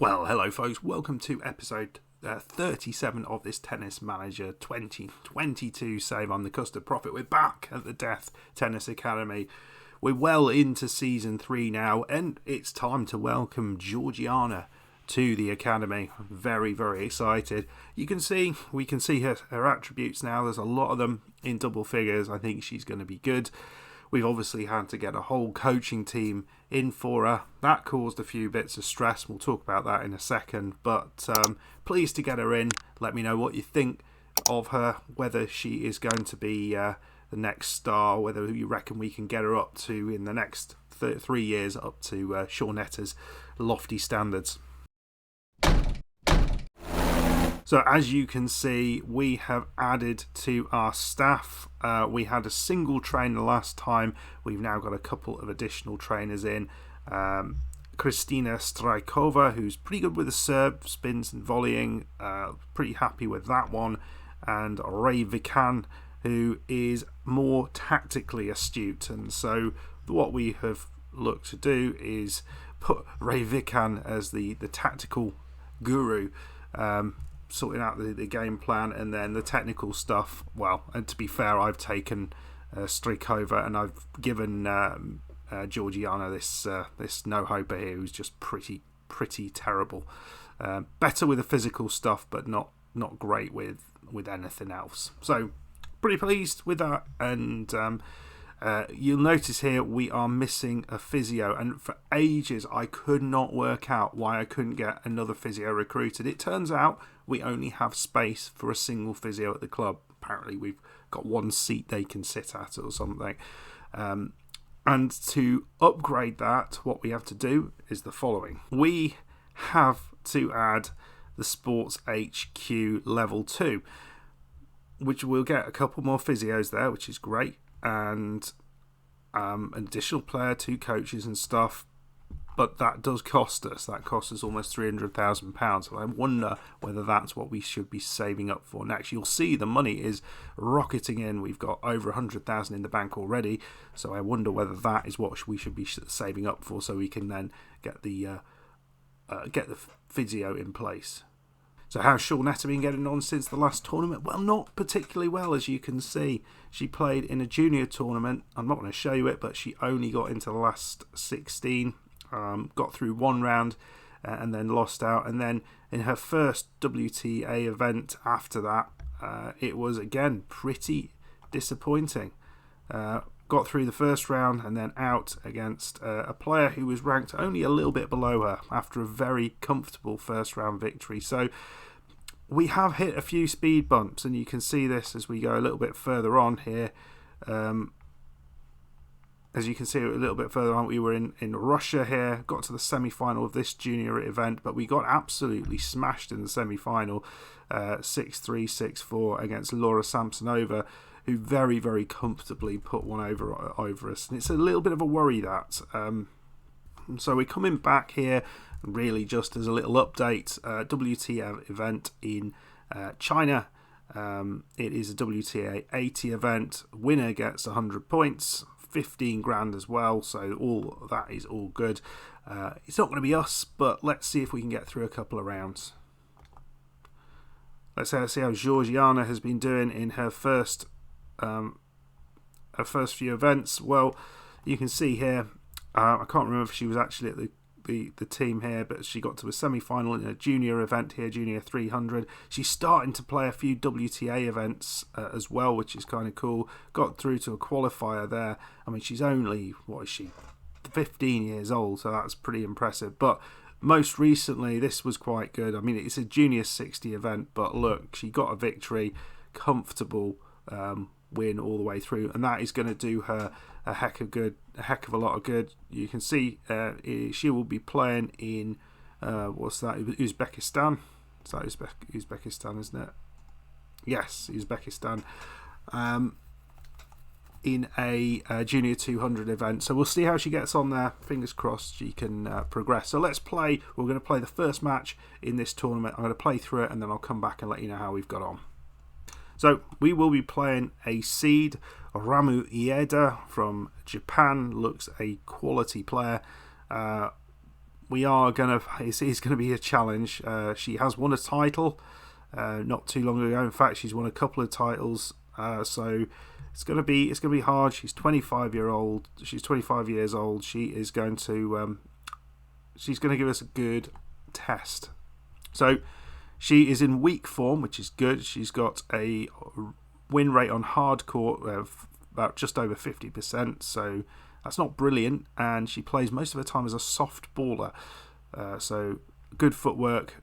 Well, hello folks, welcome to episode 37 of this Tennis Manager 2022 save. I'm the Custard Prophet. We're back at the Death Tennis Academy. We're well into season 3 now, and it's time to welcome Georgiana to the Academy. I'm very, very excited. We can see her attributes now. There's a lot of them in double figures. I think she's going to be good. We've obviously had to get a whole coaching team in for her. That caused a few bits of stress. We'll talk about that in a second. But pleased to get her in. Let me know what you think of her, whether she is going to be the next star, whether you reckon we can get her up to, in the next 3 years, up to Shaunette's lofty standards. So as you can see, we have added to our staff. We had a single trainer last time. We've now got a couple of additional trainers in. Kristina Strajkova, who's pretty good with the serve, spins and volleying. Pretty happy with that one. And Ray Vikan, who is more tactically astute. And so what we have looked to do is put Ray Vikan as the tactical guru, sorting out the game plan, and then the technical stuff. Well, and to be fair, I've taken Strikova, and I've given Georgiana this no-hoper here, who's just pretty terrible. Better with the physical stuff, but not great with anything else. So pretty pleased with that, and you'll notice here we are missing a physio, and for ages I could not work out why I couldn't get another physio recruited. It turns out we only have space for a single physio at the club. Apparently we've got one seat they can sit at or something. And to upgrade that, what we have to do is the following. We have to add the Sports HQ level 2, which we'll get a couple more physios there, which is great. And an additional player, 2 coaches and stuff, but that does cost us. That costs us almost £300,000. So I wonder whether that's what we should be saving up for next. You'll see the money is rocketing in. We've got over 100,000 in the bank already. So I wonder whether that is what we should be saving up for, so we can then get the physio in place. So how's Shaunette been getting on since the last tournament? Well, not particularly well, as you can see. She played in a junior tournament. I'm not going to show you it, but she only got into the last 16. Got through one round and then lost out. And then in her first WTA event after that, it was again pretty disappointing. Got through the first round and then out against a player who was ranked only a little bit below her after a very comfortable first round victory. So we have hit a few speed bumps, and you can see this as we go a little bit further on here. As you can see a little bit further on, we were in Russia here, got to the semi-final of this junior event, but we got absolutely smashed in the semi-final, 6-3, 6-4 against Laura Samsonova, who very, very comfortably put one over us. And it's a little bit of a worry, that. So we're coming back here, really just as a little update. WTA event in China. It is a WTA 80 event. Winner gets 100 points. 15 grand as well, so all that is all good. It's not going to be us, but let's see if we can get through a couple of rounds. Let's see how Georgiana has been doing in her first few events. Well, you can see here, I can't remember if she was actually at the team here, but she got to a semi-final in a junior event here, Junior 300. She's starting to play a few WTA events as well, which is kind of cool. Got through to a qualifier there. I mean, she's only, 15 years old, so that's pretty impressive. But most recently, this was quite good. I mean, it's a Junior 60 event, but look, she got a victory, comfortable win all the way through, and that is going to do her a heck of a lot of good. You can see she will be playing in Uzbekistan. Is that Uzbekistan, isn't it? Yes, Uzbekistan. In a Junior 200 event. So we'll see how she gets on there. Fingers crossed she can progress. So let's play. We're going to play the first match in this tournament. I'm going to play through it, and then I'll come back and let you know how we've got on. So we will be playing a seed. Ramu Ieda from Japan looks a quality player. we are gonna. It's going to be a challenge. She has won a title not too long ago. In fact, she's won a couple of titles. So it's going to be hard. She's 25 years old. She is going to give us a good test. So she is in weak form, which is good. She's got a win rate on hard court of about just over 50%. So that's not brilliant, and she plays most of her time as a soft baller. So good footwork,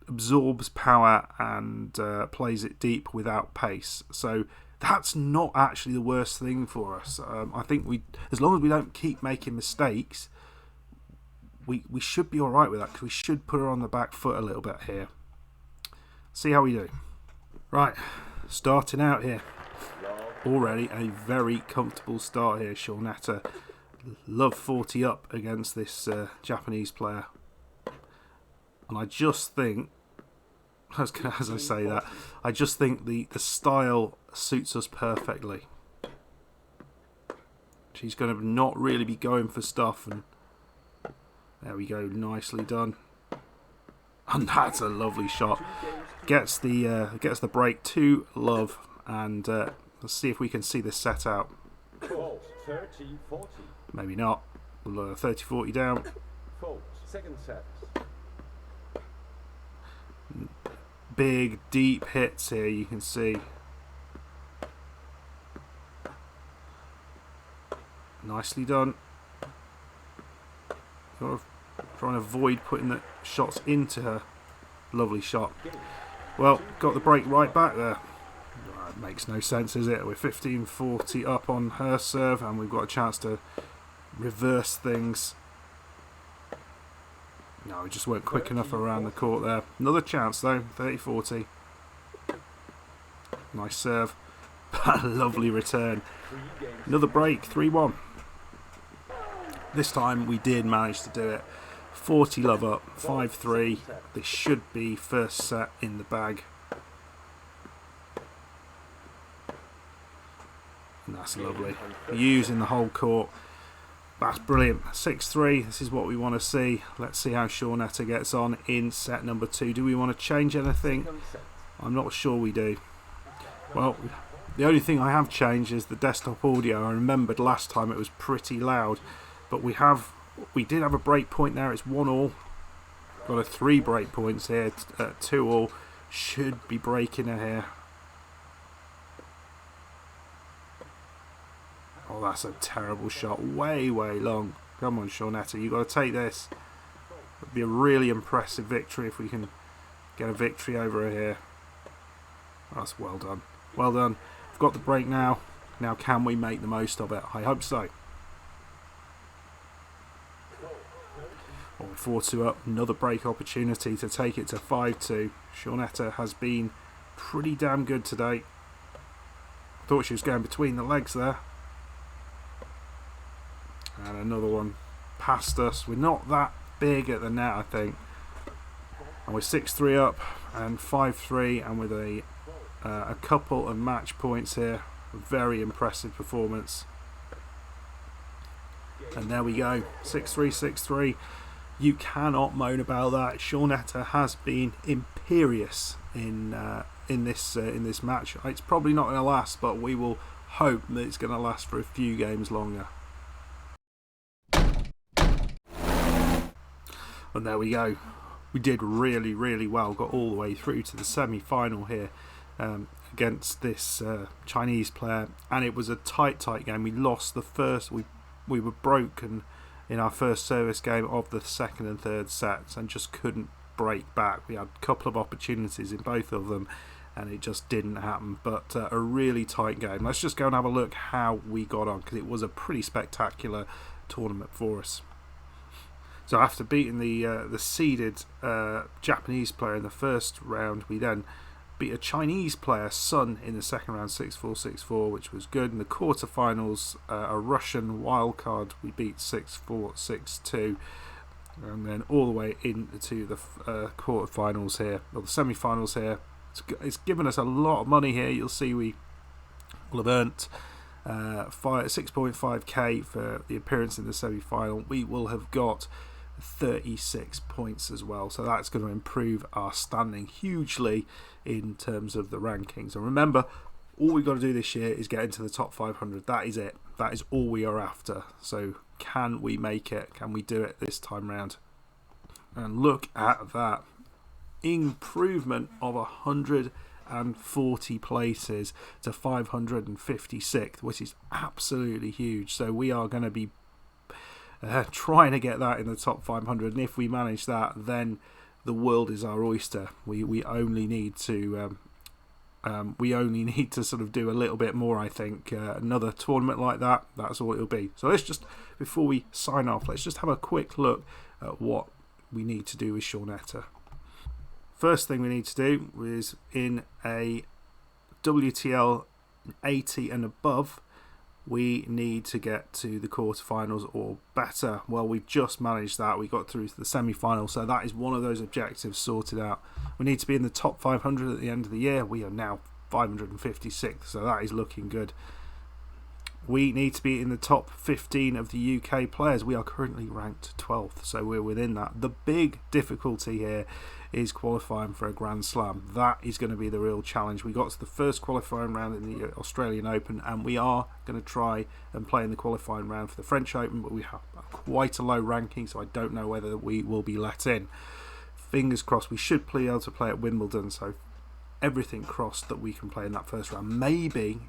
absorbs power, and plays it deep without pace. So that's not actually the worst thing for us. I think as long as we don't keep making mistakes, we should be all right with that, because we should put her on the back foot a little bit here. See how we do. Right, starting out here. Already a very comfortable start here. Shawnetta love 40 up against this Japanese player, and I just think, as I say that, I just think the style suits us perfectly. She's going to not really be going for stuff, and there we go, nicely done. And that's a lovely shot. Gets the break to Love, and let's see if we can see this set out. 30-40. Maybe not. 30-40 down. Second set. Big, deep hits here, you can see. Nicely done. Trying to avoid putting the shots into her. Lovely shot. Well, got the break right back there. It makes no sense, is it? We're 15-40 up on her serve, and we've got a chance to reverse things. No, we just weren't quick enough around the court there. Another chance though, 30-40. Nice serve. Lovely return. Another break, 3-1. This time we did manage to do it. 40 love up, 5-3. This should be first set in the bag. And that's lovely. Using the whole court. That's brilliant. 6-3. This is what we want to see. Let's see how Shawnetta gets on in set number 2. Do we want to change anything? I'm not sure we do. Well, the only thing I have changed is the desktop audio. I remembered last time it was pretty loud, but we did have a break point there. It's 1-all. Got a 3 break points here at 2-all. Should be breaking her here. Oh, that's a terrible shot. Way, way long. Come on, Shawnetta. You've got to take this. It'd be a really impressive victory if we can get a victory over her here. That's well done. Well done. We've got the break now. Now can we make the most of it? I hope so. Oh, 4-2 up. Another break opportunity to take it to 5-2. Shawnetta has been pretty damn good today. Thought she was going between the legs there. And another one past us. We're not that big at the net, I think. And we're 6-3 up and 5-3, and with a couple of match points here. Very impressive performance. And there we go. 6-3, 6-3. You cannot moan about that. Shawnetta has been imperious in this match. It's probably not going to last, but we will hope that it's going to last for a few games longer. And there we go. We did really, really well. Got all the way through to the semi-final here against this Chinese player, and it was a tight game. We lost the first. We were broken in our first service game of the second and third sets, and just couldn't break back. We had a couple of opportunities in both of them, and it just didn't happen. But a really tight game. Let's just go and have a look how we got on, because it was a pretty spectacular tournament for us. So after beating the seeded Japanese player in the first round, we then beat a Chinese player, Sun, in the second round, 6-4, 6-4, which was good. In the quarterfinals, a Russian wildcard we beat 6-4, 6-2, and then all the way into the quarterfinals here, or the semi-finals here. It's given us a lot of money here. You'll see we will have earned 6.5k for the appearance in the semi-final. We will have got 36 points as well, so that's going to improve our standing hugely in terms of the rankings. And remember, all we've got to do this year is get into the top 500. That is it. That is all we are after. So can we make it? Can we do it this time round? And look at that improvement of 140 places to 556th, which is absolutely huge. So we are going to be trying to get that in the top 500, and if we manage that, then the world is our oyster. We only need to sort of do a little bit more. I think another tournament like that, that's all it'll be. So let's just, before we sign off, let's just have a quick look at what we need to do with Shaunetta. First thing we need to do is in a WTL 80 and above, we need to get to the quarterfinals or better. Well, we've just managed that. We got through to the semi-final, so that is one of those objectives sorted out. We need to be in the top 500 at the end of the year. We are now 556th, so that is looking good. We need to be in the top 15 of the UK players. We are currently ranked 12th, so we're within that. The big difficulty here is qualifying for a Grand Slam. That is going to be the real challenge. We got to the first qualifying round in the Australian Open, and we are going to try and play in the qualifying round for the French Open, but we have quite a low ranking, so I don't know whether we will be let in. Fingers crossed. We should be able to play at Wimbledon, so everything crossed that we can play in that first round. Maybe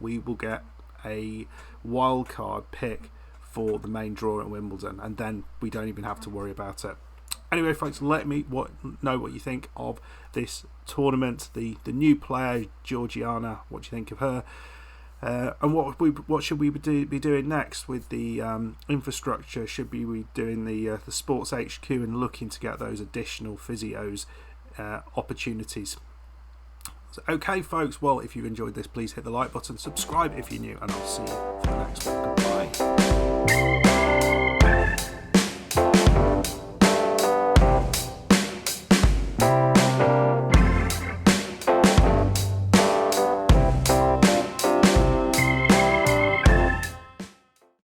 we will get a wild card pick for the main draw at Wimbledon, and then we don't even have to worry about it. Anyway, folks, let me know what you think of this tournament. The new player, Georgiana, what do you think of her? And what should we be doing next with the infrastructure? Should we be doing the Sports HQ and looking to get those additional physios opportunities? So, okay, folks, well, if you've enjoyed this, please hit the like button, subscribe if you're new, and I'll see you for the next one.